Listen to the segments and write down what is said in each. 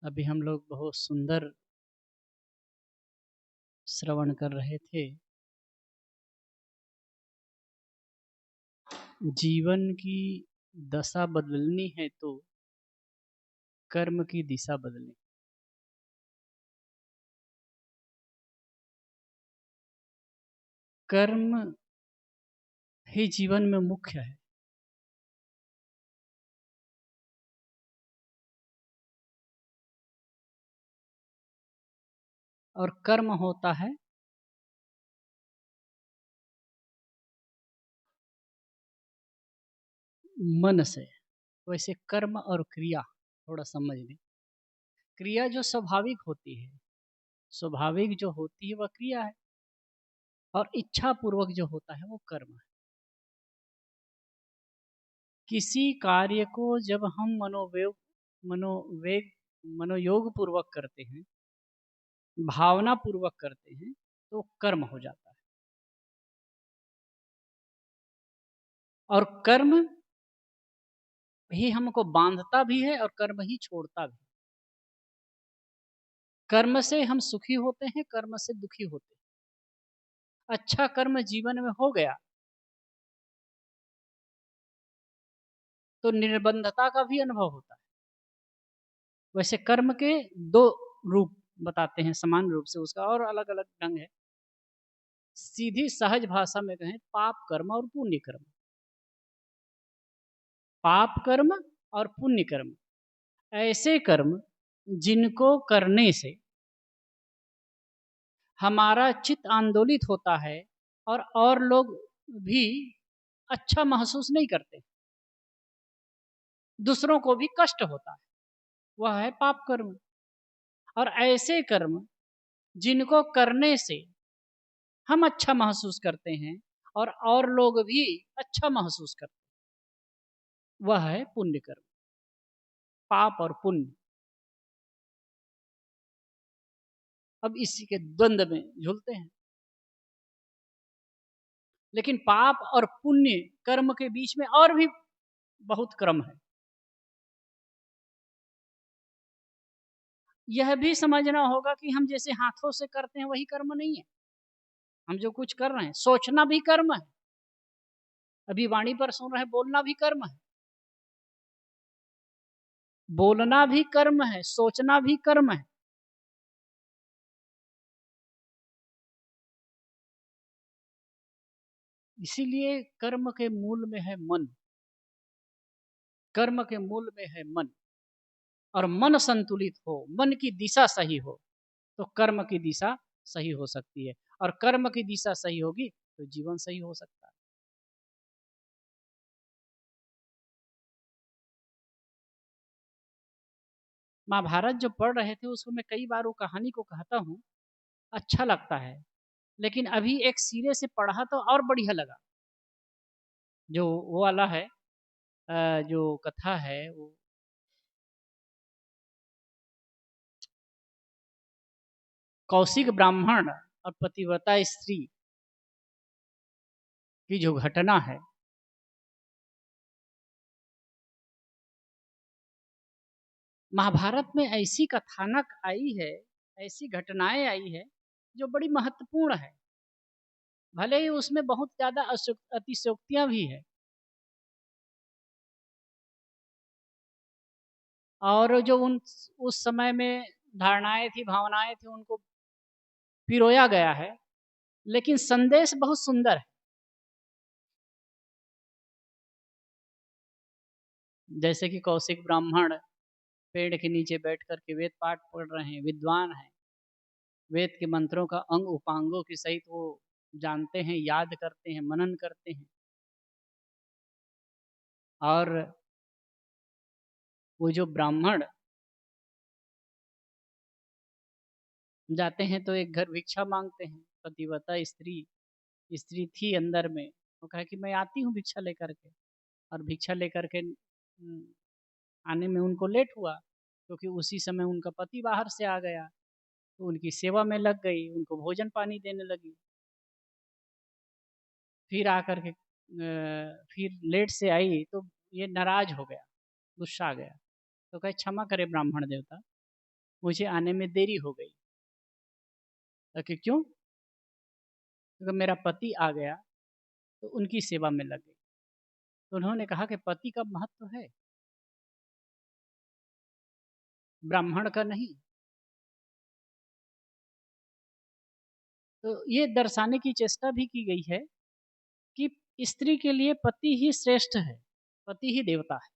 अभी हम लोग बहुत सुंदर श्रवण कर रहे थे। जीवन की दशा बदलनी है तो कर्म की दिशा बदलनी। कर्म ही जीवन में मुख्य है। और कर्म होता है मन से। वैसे कर्म और क्रिया थोड़ा समझ लें। क्रिया जो स्वाभाविक होती है, स्वाभाविक जो होती है वह क्रिया है, और इच्छा पूर्वक जो होता है वो कर्म है। किसी कार्य को जब हम मनोवेग मनोयोग पूर्वक करते हैं, भावना पूर्वक करते हैं, तो कर्म हो जाता है। और कर्म ही हमको बांधता भी है और कर्म ही छोड़ता भी। कर्म से हम सुखी होते हैं, कर्म से दुखी होते हैं। अच्छा कर्म जीवन में हो गया तो निर्बंधता का भी अनुभव होता है। वैसे कर्म के दो रूप बताते हैं समान रूप से, उसका और अलग अलग ढंग है। सीधी सहज भाषा में कहें, पाप कर्म और पुण्य कर्म। पाप कर्म और पुण्य कर्म ऐसे कर्म जिनको करने से हमारा चित्त आंदोलित होता है और लोग भी अच्छा महसूस नहीं करते, दूसरों को भी कष्ट होता है, वह है पाप कर्म। और ऐसे कर्म जिनको करने से हम अच्छा महसूस करते हैं और लोग भी अच्छा महसूस करते हैं, वह है पुण्य कर्म। पाप और पुण्य अब इसी के द्वंद में झूलते हैं। लेकिन पाप और पुण्य कर्म के बीच में और भी बहुत क्रम है। यह भी समझना होगा कि हम जैसे हाथों से करते हैं वही कर्म नहीं है। हम जो कुछ कर रहे हैं, सोचना भी कर्म है। अभी वाणी पर सुन रहे हैं, बोलना भी कर्म है। बोलना भी कर्म है, सोचना भी कर्म है। इसीलिए कर्म के मूल में है मन। कर्म के मूल में है मन। और मन संतुलित हो, मन की दिशा सही हो, तो कर्म की दिशा सही हो सकती है। और कर्म की दिशा सही होगी तो जीवन सही हो सकता है। महाभारत जो पढ़ रहे थे उसको मैं कई बार वो कहानी को कहता हूँ, अच्छा लगता है। लेकिन अभी एक सिरे से पढ़ा तो और बढ़िया लगा। जो वो वाला है, जो कथा है वो कौशिक ब्राह्मण और पतिव्रता स्त्री की जो घटना है। महाभारत में ऐसी कथानक आई है, ऐसी घटनाएं आई है जो बड़ी महत्वपूर्ण है। भले ही उसमें बहुत ज्यादा अतिशयोक्तियां भी है, और जो उन उस समय में धारणाएं थी, भावनाएं थी, उनको पिरोया गया है। लेकिन संदेश बहुत सुंदर है। जैसे कि कौशिक ब्राह्मण पेड़ के नीचे बैठ कर के वेद पाठ पढ़ रहे हैं, विद्वान हैं, वेद के मंत्रों का अंग उपांगों के सहित वो जानते हैं, याद करते हैं, मनन करते हैं। और वो जो ब्राह्मण जाते हैं तो एक घर भिक्षा मांगते हैं। पतिव्रता स्त्री स्त्री थी अंदर में, वो कहा कि मैं आती हूँ भिक्षा लेकर के। और भिक्षा लेकर के आने में उनको लेट हुआ, क्योंकि उसी समय उनका पति बाहर से आ गया। तो उनकी सेवा में लग गई, उनको भोजन पानी देने लगी। फिर आकर के फिर लेट से आई तो ये नाराज हो गया, गुस्सा आ गया। तो कहे क्षमा करे ब्राह्मण देवता, मुझे आने में देरी हो गई। कि क्यों? क्योंकि मेरा पति आ गया तो उनकी सेवा में लग गई। तो उन्होंने कहा कि पति का महत्व है, ब्राह्मण का नहीं। तो ये दर्शाने की चेष्टा भी की गई है कि स्त्री के लिए पति ही श्रेष्ठ है, पति ही देवता है।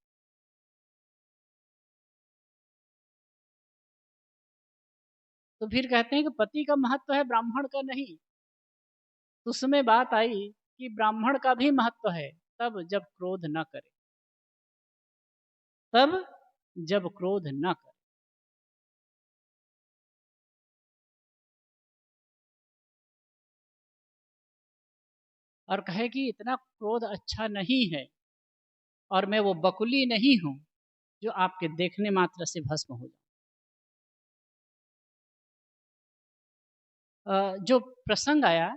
तो फिर कहते हैं कि पति का महत्व है, ब्राह्मण का नहीं। तो उसमें बात आई कि ब्राह्मण का भी महत्व है, तब जब क्रोध न करे, तब जब क्रोध न करे। और कहे कि इतना क्रोध अच्छा नहीं है, और मैं वो बकुली नहीं हूं जो आपके देखने मात्र से भस्म हो जाए। जो प्रसंग आया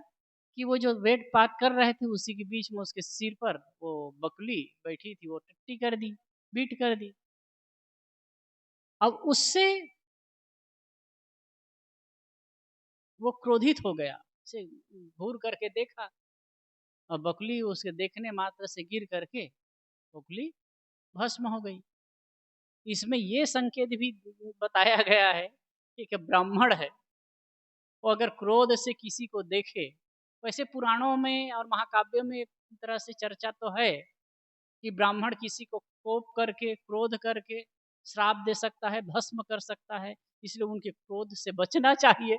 कि वो जो वेद पाठ कर रहे थे, उसी के बीच में उसके सिर पर वो बकुली बैठी थी, वो टट्टी कर दी, बीट कर दी। अब उससे वो क्रोधित हो गया, से घूर करके देखा, और बकुली उसके देखने मात्र से गिर करके बकुली भस्म हो गई। इसमें ये संकेत भी बताया गया है कि ब्राह्मण है, वो अगर क्रोध से किसी को देखे, वैसे पुराणों में और महाकाव्यों में एक तरह से चर्चा तो है कि ब्राह्मण किसी को कोप करके, क्रोध करके श्राप दे सकता है, भस्म कर सकता है, इसलिए उनके क्रोध से बचना चाहिए।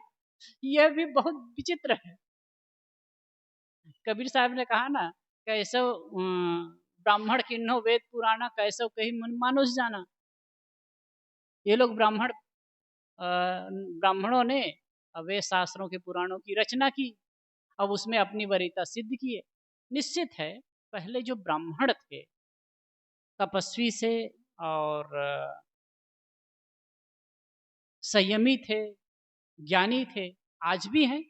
यह भी बहुत विचित्र है। कबीर साहब ने कहा ना, कैसो ब्राह्मण किन्नो वेद पुराना, कैसो कही मन मानुष जाना। ये लोग ब्राह्मणों ने वेद शास्त्रों के पुराणों की रचना की, अब उसमें अपनी वरीयता सिद्ध की है। निश्चित है, पहले जो ब्राह्मण थे तपस्वी से और संयमी थे, ज्ञानी थे, आज भी हैं।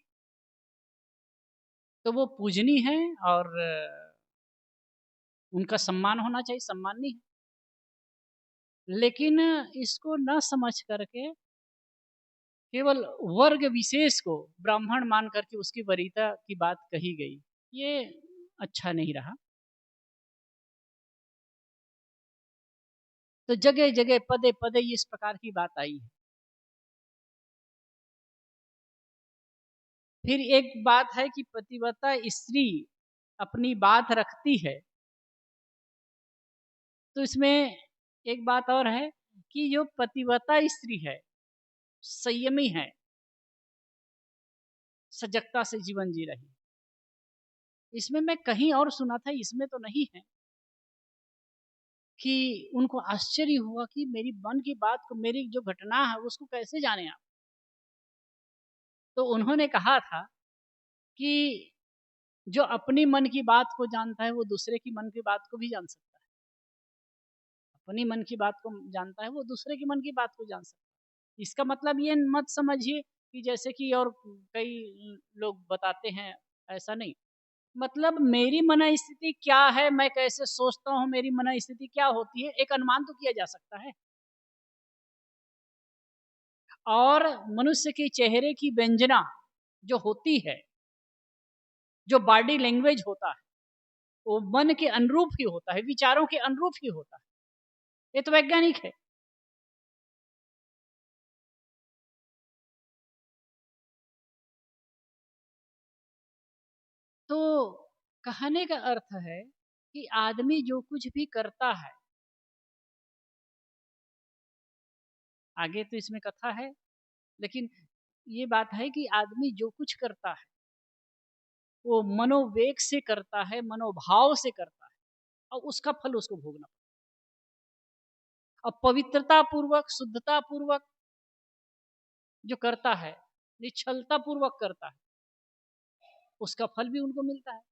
तो वो पूजनीय हैं और उनका सम्मान होना चाहिए, सम्माननीय है। लेकिन इसको न समझ करके केवल वर्ग विशेष को ब्राह्मण मान करके उसकी वरीयता की बात कही गई, ये अच्छा नहीं रहा। तो जगह जगह पदे पदे इस प्रकार की बात आई है। फिर एक बात है कि पतिव्रता स्त्री अपनी बात रखती है, तो इसमें एक बात और है कि जो पतिव्रता स्त्री है, संयमी है, सजगता से जीवन जी रही। इसमें मैं कहीं और सुना था, इसमें तो नहीं है, कि उनको आश्चर्य हुआ कि मेरी मन की बात को, मेरी जो घटना है उसको कैसे जाने आप। तो उन्होंने कहा था कि जो अपनी मन की बात को जानता है वो दूसरे की मन की बात को भी जान सकता है। अपनी मन की बात को जानता है वो दूसरे की मन की बात को जान सकता है। इसका मतलब ये मत समझिए कि जैसे कि और कई लोग बताते हैं, ऐसा नहीं। मतलब मेरी मन स्थिति क्या है, मैं कैसे सोचता हूँ, मेरी मन स्थिति क्या होती है, एक अनुमान तो किया जा सकता है। और मनुष्य के चेहरे की व्यंजना जो होती है, जो बॉडी लैंग्वेज होता है, वो मन के अनुरूप ही होता है, विचारों के अनुरूप ही होता है। ये तो वैज्ञानिक है। तो कहने का अर्थ है कि आदमी जो कुछ भी करता है, आगे तो इसमें कथा है, लेकिन ये बात है कि आदमी जो कुछ करता है वो मनोवेग से करता है, मनोभाव से करता है, और उसका फल उसको भोगना पड़ता है। अब पवित्रता पूर्वक, शुद्धता पूर्वक जो करता है, निश्चलता पूर्वक करता है, उसका फल भी उनको मिलता है।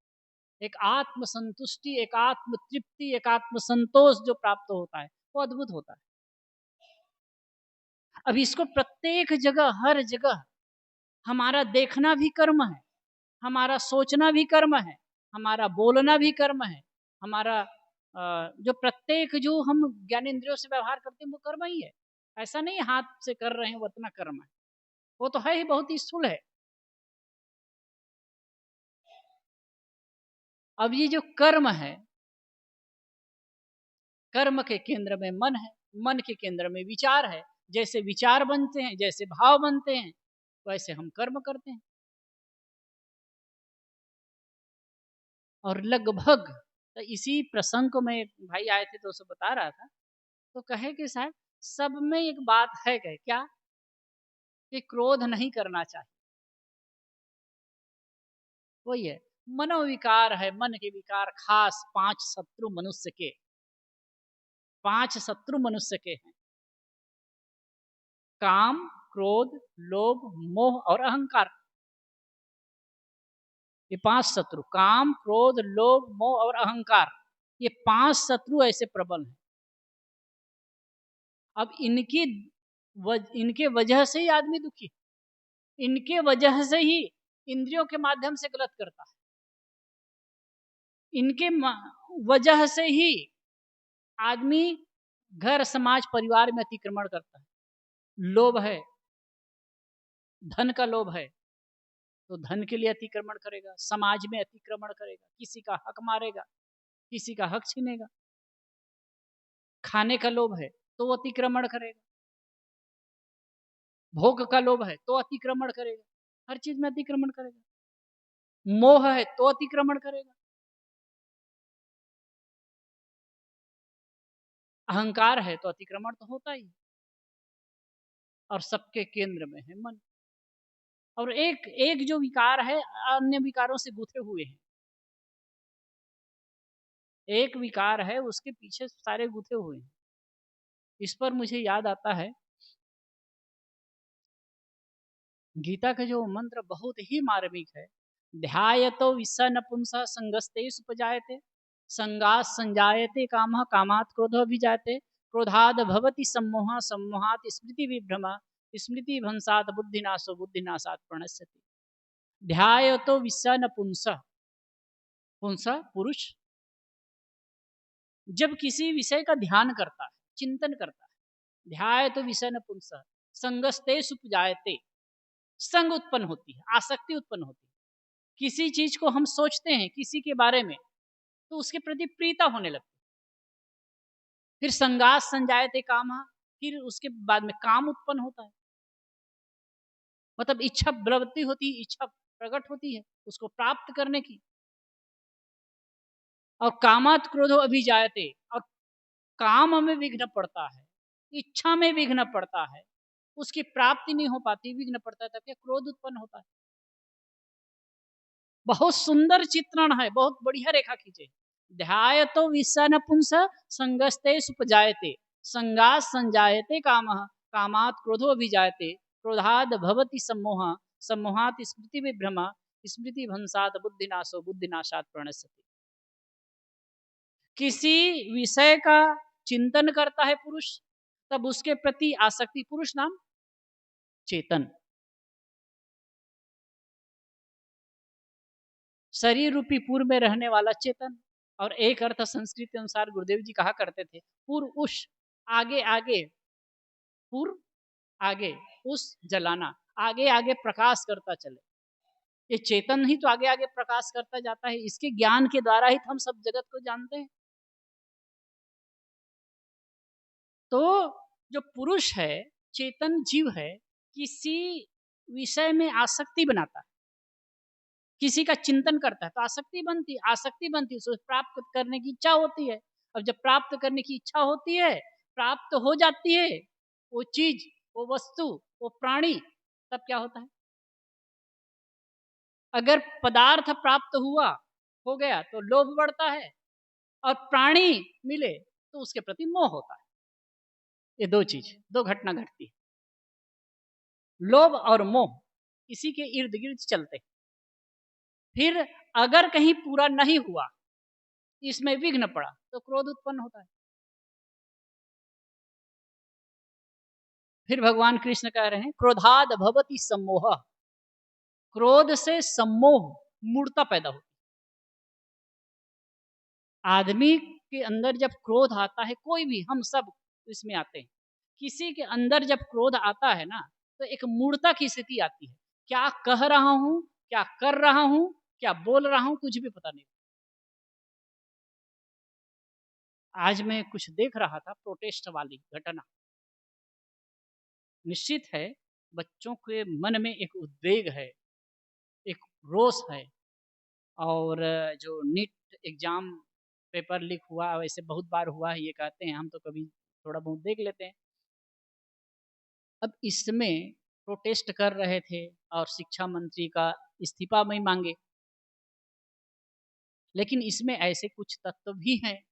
एक आत्म संतुष्टि, एक आत्म तृप्ति, एक आत्म संतोष जो प्राप्त होता है, वो अद्भुत होता है। अब इसको प्रत्येक जगह, हर जगह हमारा देखना भी कर्म है, हमारा सोचना भी कर्म है, हमारा बोलना भी कर्म है, हमारा जो प्रत्येक जो हम ज्ञानेंद्रियों से व्यवहार करते हैं वो कर्म ही है। ऐसा नहीं हाथ से कर रहे हैं वो इतना कर्म है, वो तो है ही बहुत ही स्थूल है। अब ये जो कर्म है, कर्म के केंद्र में मन है, मन के केंद्र में विचार है। जैसे विचार बनते हैं, जैसे भाव बनते हैं, वैसे हम कर्म करते हैं। और लगभग तो इसी प्रसंग को मैं, भाई आए थे तो उसे बता रहा था, तो कहे कि साहब सब में एक बात है, कहे क्या, कि क्रोध नहीं करना चाहिए। वही है, मनोविकार है, मन के विकार खास 5 शत्रु मनुष्य के, 5 शत्रु मनुष्य के हैं। काम, क्रोध, लोभ, मोह और अहंकार। ये 5 शत्रु, काम, क्रोध, लोभ, मोह और अहंकार, ये 5 शत्रु ऐसे प्रबल हैं। अब इनके वजह से ही आदमी दुखी, इनके वजह से ही इंद्रियों के माध्यम से गलत करता है, इनके वजह से ही आदमी घर, समाज, परिवार में अतिक्रमण करता है। लोभ है, धन का लोभ है, तो धन के लिए अतिक्रमण करेगा, समाज में अतिक्रमण करेगा, किसी का हक मारेगा, किसी का हक छीनेगा। खाने का लोभ है तो वो अतिक्रमण करेगा, भोग का लोभ है तो अतिक्रमण करेगा, हर चीज में अतिक्रमण करेगा। मोह है तो अतिक्रमण करेगा, अहंकार है तो अतिक्रमण तो होता ही। और सबके केंद्र में है मन। और एक एक जो विकार है अन्य विकारों से गुथे हुए हैं, एक विकार है उसके पीछे सारे गुथे हुए हैं। इस पर मुझे याद आता है गीता का जो मंत्र बहुत ही मार्मिक है, ध्यायतो विश्व नपुंसा संगस्ते उपजायते, संगास संजायते कामः कामात् क्रोधो अभिजायते, क्रोधाद भवति सम्मोहः सम्मोहात् स्मृति विभ्रमः स्मृति भंसात् बुद्धिनाशो बुद्धिनाशात् प्रणश्यति। ध्यायतो विश्व नपुंसा, पुंसा पुरुष जब किसी विषय का ध्यान करता है, चिंतन करता है, ध्यायतो विषय नपुंसा संगस्ते उपजायते, संग उत्पन्न होती है, आसक्ति उत्पन्न होती है। किसी चीज को हम सोचते हैं किसी के बारे में तो उसके प्रति प्रीता होने लगती है। फिर संगास संजायते काम, फिर उसके बाद में काम उत्पन्न होता है, मतलब इच्छा प्रवृत्ति होती है, इच्छा प्रकट होती है उसको प्राप्त करने की। और कामात क्रोधो अभिजायते, और काम में विघ्न पड़ता है, इच्छा में विघ्न पड़ता है, उसकी प्राप्ति नहीं हो पाती, विघ्न पड़ता है, तब क्या क्रोध उत्पन्न होता है। बहुत सुंदर चित्रण है, बहुत बढ़िया रेखा खींचे। ध्यायतो विषय पुंस संगस्ते सुपजायते, संगास संजायते काम, कामात क्रोधो अभिजायते, क्रोधाद भवति सम्मोह, सम्मोहात स्मृति विभ्रम, स्मृति भंसात बुद्धिनाशो बुद्धिनाशात प्रणश्यति। किसी विषय का चिंतन करता है पुरुष, तब उसके प्रति आसक्ति, पुरुष नाम चेतन, शरीर रूपी पूर्व में रहने वाला चेतन। और एक अर्थ संस्कृत के अनुसार गुरुदेव जी कहा करते थे, पूर्व उष, आगे आगे, पूर्व आगे, उस जलाना, आगे आगे प्रकाश करता चले। ये चेतन ही तो आगे आगे प्रकाश करता जाता है, इसके ज्ञान के द्वारा ही तो हम सब जगत को जानते हैं। तो जो पुरुष है, चेतन जीव है, किसी विषय में आसक्ति बनाता है, किसी का चिंतन करता है तो आसक्ति बनती, आसक्ति बनती, उसे प्राप्त करने की इच्छा होती है। अब जब प्राप्त करने की इच्छा होती है, प्राप्त हो जाती है वो चीज, वो वस्तु, वो प्राणी, तब क्या होता है, अगर पदार्थ प्राप्त हुआ, हो गया, तो लोभ बढ़ता है, और प्राणी मिले तो उसके प्रति मोह होता है। ये दो चीज, दो घटना घटती है, लोभ और मोह इसी के इर्द गिर्द चलते हैं। फिर अगर कहीं पूरा नहीं हुआ, इसमें विघ्न पड़ा, तो क्रोध उत्पन्न होता है। फिर भगवान कृष्ण कह रहे हैं क्रोधाद भवति सम्मोह, क्रोध से सम्मोह, मूर्ता पैदा होती है। आदमी के अंदर जब क्रोध आता है, कोई भी, हम सब इसमें आते हैं, किसी के अंदर जब क्रोध आता है ना, तो एक मूढ़ता की स्थिति आती है। क्या कह रहा हूँ, क्या कर रहा हूँ, क्या बोल रहा हूँ, कुछ भी पता नहीं। आज मैं कुछ देख रहा था प्रोटेस्ट वाली घटना। निश्चित है, बच्चों के मन में एक उद्वेग है, एक रोष है। और जो नीट एग्ज़ाम पेपर लीक हुआ, वैसे बहुत बार हुआ है ये कहते हैं, हम तो कभी थोड़ा बहुत देख लेते हैं। अब इसमें प्रोटेस्ट कर रहे थे और शिक्षा मंत्री का इस्तीफा भी माँगे। लेकिन इसमें ऐसे कुछ तत्व भी हैं,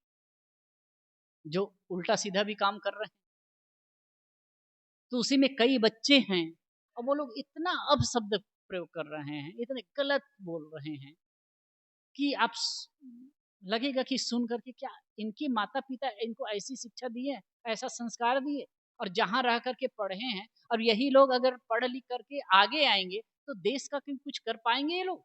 जो उल्टा-सीधा भी काम कर रहे हैं। तो उसी में कई बच्चे हैं और वो लोग इतना अपशब्द प्रयोग कर रहे हैं, इतने गलत बोल रहे हैं कि लगेगा कि सुन कर के क्या इनके माता-पिता इनको ऐसी शिक्षा दिए, ऐसा संस्कार दिए और जहाँ रह कर के पढ़े हैं, और यही लोग अगर पढ़ लिख करके आगे आएँगे, तो देश का क्यों कुछ कर पाएँगे ये लोग?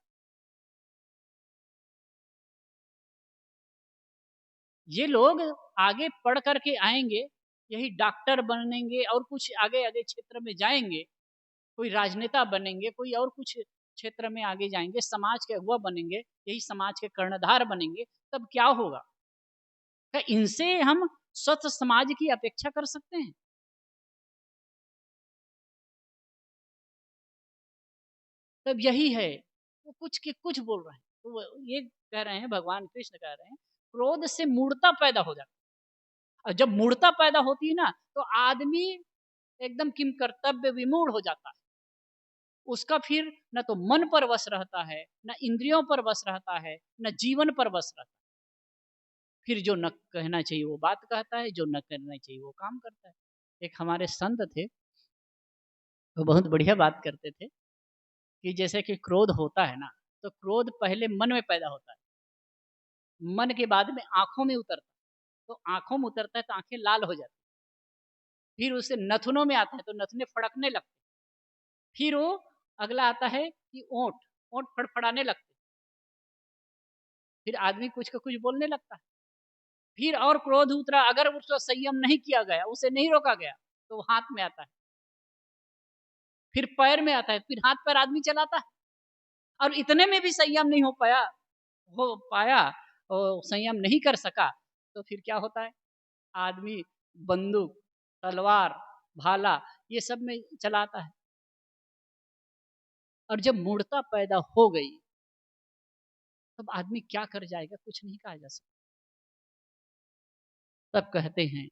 ये लोग आगे पढ़ कर के आएँगे, यही डॉक्टर बनेंगे और कुछ आगे-आगे क्षेत्र में जाएँगे, कोई राजनेता बनेंगे, कोई और कुछ क्षेत्र में आगे जाएँगे, समाज के अगुवा बनेंगे, यही समाज के कर्णधार बनेंगे, तब क्या होगा? क्या इनसे हम स्वच्छ समाज की अपेक्षा कर सकते हैं? तब यही है, वो कुछ के कुछ बोल रहे हैं। तो वो ये कह रहे हैं, भगवान कृष्ण कह रहे हैं, क्रोध से मूढ़ता पैदा हो जाती है और जब मूढ़ता पैदा होती है ना, तो आदमी एकदम किम कर्तव्य विमूढ़ हो जाता है। उसका फिर न तो मन पर वश रहता है, न इंद्रियों पर वश रहता है, न जीवन पर वश रहता है। फिर जो न कहना चाहिए वो बात कहता है, जो न करना चाहिए वो काम करता है। एक हमारे संत थे, वो बहुत बढ़िया बात करते थे कि जैसे कि क्रोध होता है ना, तो क्रोध पहले मन में पैदा होता है, मन के बाद में आँखों में उतरता है, तो आँखों में उतरता है तो आँखें लाल हो जाती हैं। फिर उसे नथुनों में आता है तो नथुने फड़कने लगते हैं। फिर वो अगला आता है कि ओंठ फड़फड़ाने लगते हैं। फिर आदमी कुछ का कुछ बोलने लगता है। फिर और क्रोध उतरा, अगर उसका संयम नहीं किया गया, उसे नहीं रोका गया, तो वो हाथ में आता है, फिर पैर में आता है, फिर हाथ-पैर आदमी चलाता है और इतने में भी संयम नहीं हो पाया और संयम नहीं कर सका, तो फिर क्या होता है? आदमी बंदूक, तलवार, भाला ये सब में चलाता है और जब मूढ़ता पैदा हो गई, तब आदमी क्या कर जाएगा, कुछ नहीं कहा जा सकता। तब कहते हैं,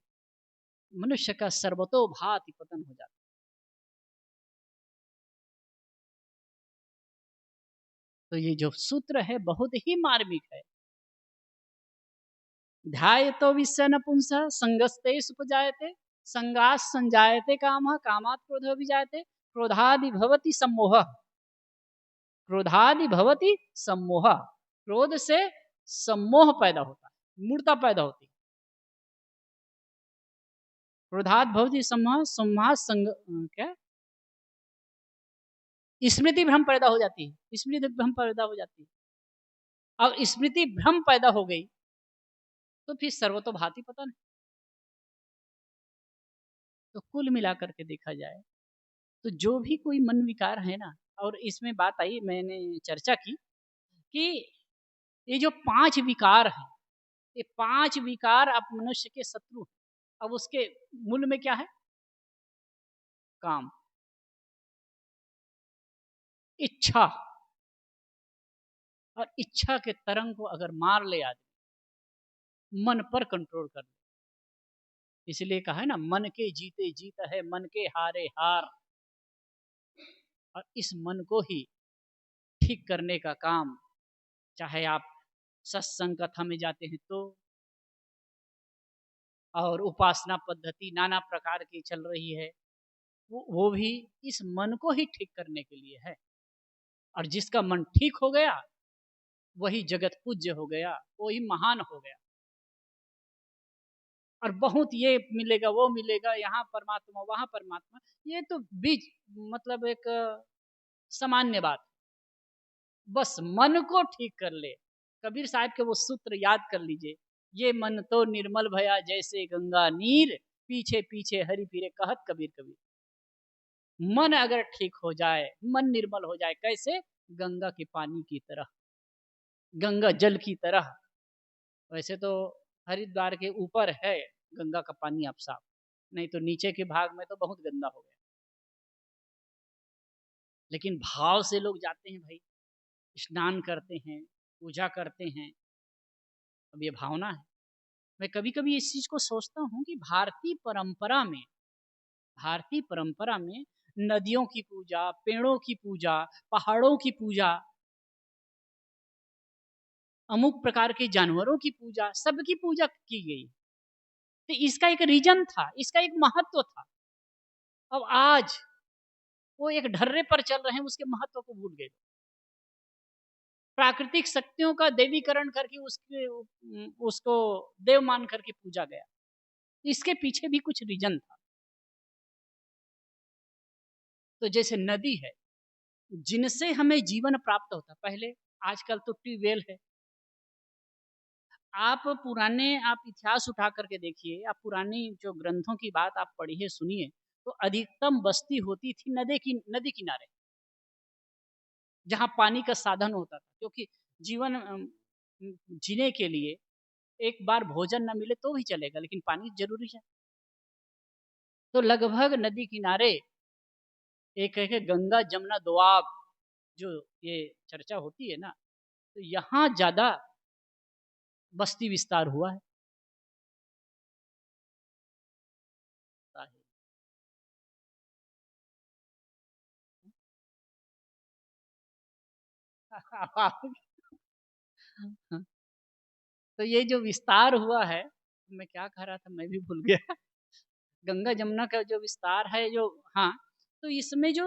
मनुष्य का सर्वतोभांति पतन हो जाता है। तो ये जो सूत्र है बहुत ही मार्मिक है। ध्यायतो विश्य नपुंसः संगस्तेषु उपजायते, संगात् संजायते कामः, कामात् क्रोधः विजायते, क्रोधादि भवति सम्मोहः, क्रोधादि भवति सम्मोहः। क्रोध से सम्मोह पैदा होता है, मूर्ता पैदा होती है। क्रोधात् भवति सम्मोहः, सम्मोहात् क्या स्मृति भ्रम पैदा हो जाती है, स्मृति भ्रम पैदा हो जाती है। अब स्मृति भ्रम पैदा हो गई, तो फिर सर्वतोभांति पतन है। तो कुल मिलाकर के देखा जाए, तो जो भी कोई मन विकार है ना, और इसमें बात आई, मैंने चर्चा की कि ये जो 5 विकार हैं, ये 5 विकार अब मनुष्य के शत्रु हैं। अब उसके मूल में क्या है? काम, इच्छा, और इच्छा के तरंग को अगर मार ले आदमी, मन पर कंट्रोल कर ले। इसलिए कहा है ना, मन के जीते जीत है, मन के हारे हार। और इस मन को ही ठीक करने का काम, चाहे आप सत्संग कथा में जाते हैं तो, और उपासना पद्धति नाना प्रकार की चल रही है, वो भी इस मन को ही ठीक करने के लिए है। और जिसका मन ठीक हो गया, वही जगत पूज्य हो गया, वही महान हो गया। और बहुत ये मिलेगा, वो मिलेगा, यहाँ परमात्मा, वहाँ परमात्मा, ये तो बीच, मतलब एक सामान्य बात। बस मन को ठीक कर ले। कबीर साहब के वो सूत्र याद कर लीजिए, ये मन तो निर्मल भया जैसे गंगा नीर, पीछे पीछे हरि फिरे कहत कबीर कबीर। मन अगर ठीक हो जाए, मन निर्मल हो जाए, कैसे? गंगा के पानी की तरह, गंगा जल की तरह। वैसे तो हरिद्वार के ऊपर है गंगा का पानी अब साफ, नहीं तो नीचे के भाग में तो बहुत गंदा हो गया। लेकिन भाव से लोग जाते हैं भाई, स्नान करते हैं, पूजा करते हैं। अब ये भावना है। मैं कभी कभी इस चीज को सोचता हूँ कि भारतीय परंपरा में नदियों की पूजा, पेड़ों की पूजा, पहाड़ों की पूजा, अमुक प्रकार के जानवरों की पूजा, सबकी पूजा की गई। तो इसका एक रीजन था, इसका एक महत्व था। अब आज वो एक ढर्रे पर चल रहे हैं, उसके महत्व को भूल गए। प्राकृतिक शक्तियों का देवीकरण करके उसको देव मान करके पूजा गया। इसके पीछे भी कुछ रीजन था। तो जैसे नदी है, जिनसे हमें जीवन प्राप्त होता, पहले, आजकल तो ट्यूबवेल है। आप इतिहास उठा करके देखिए, आप पुरानी जो ग्रंथों की बात आप पढ़िए सुनिए, तो अधिकतम बस्ती होती थी नदी किनारे, जहाँ पानी का साधन होता था। क्योंकि जीवन जीने के लिए एक बार भोजन न मिले तो भी चलेगा, लेकिन पानी जरूरी है। तो लगभग नदी किनारे एक गंगा जमुना दोआब जो ये चर्चा होती है ना, तो यहाँ ज्यादा बस्ती विस्तार हुआ है। तो ये जो विस्तार हुआ है, मैं क्या कह रहा था मैं भी भूल गया। गंगा जमुना का जो विस्तार है, जो, हाँ, तो इसमें जो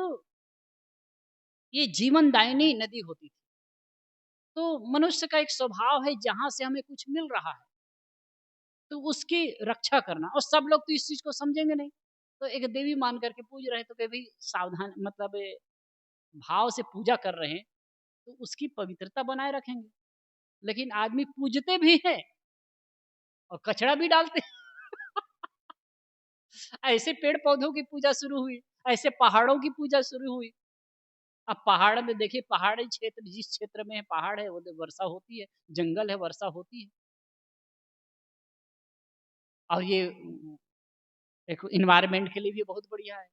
ये जीवनदायिनी नदी होती थी, तो मनुष्य का एक स्वभाव है, जहां से हमें कुछ मिल रहा है तो उसकी रक्षा करना। और सब लोग तो इस चीज को समझेंगे नहीं, तो एक देवी मान करके पूज रहे, तो कभी सावधान, मतलब भाव से पूजा कर रहे हैं, तो उसकी पवित्रता बनाए रखेंगे। लेकिन आदमी पूजते भी है और कचरा भी डालते हैं। ऐसे पेड़ पौधों की पूजा शुरू हुई, ऐसे पहाड़ों की पूजा शुरू हुई। अब पहाड़ में देखिए, पहाड़ी क्षेत्र, जिस क्षेत्र में पहाड़ है वो वर्षा होती है, जंगल है वर्षा होती है। और ये एक इन्वायरमेंट के लिए भी बहुत बढ़िया है।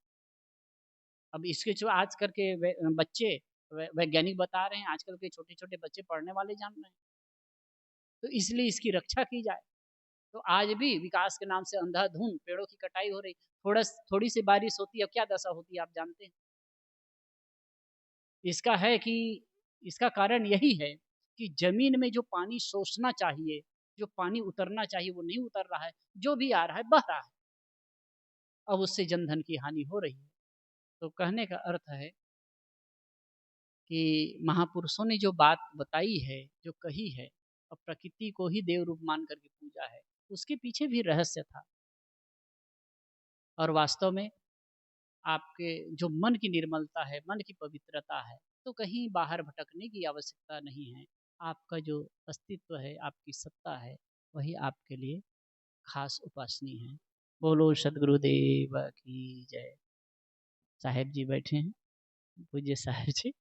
अब इसके जो आज कल के बच्चे, वैज्ञानिक बता रहे हैं, आजकल के छोटे छोटे बच्चे पढ़ने वाले जान रहे हैं, तो इसलिए इसकी रक्षा की जाए। तो आज भी विकास के नाम से अंधाधुंध पेड़ों की कटाई हो रही। थोड़ी सी बारिश होती है, क्या दशा होती है आप जानते हैं। इसका है कि इसका कारण यही है कि जमीन में जो पानी सोचना चाहिए, जो पानी उतरना चाहिए, वो नहीं उतर रहा है। जो भी आ रहा है बह रहा है। अब उससे जनधन की हानि हो रही है। तो कहने का अर्थ है कि महापुरुषों ने जो बात बताई है, जो कही है, और प्रकृति को ही देव रूप मान करके पूजा है, उसके पीछे भी रहस्य था। और वास्तव में आपके जो मन की निर्मलता है, मन की पवित्रता है, तो कहीं बाहर भटकने की आवश्यकता नहीं है। आपका जो अस्तित्व है, आपकी सत्ता है, वही आपके लिए खास उपासनी है। बोलो सदगुरुदेव की जय। साहेब जी बैठे हैं, पूज्य साहेब जी।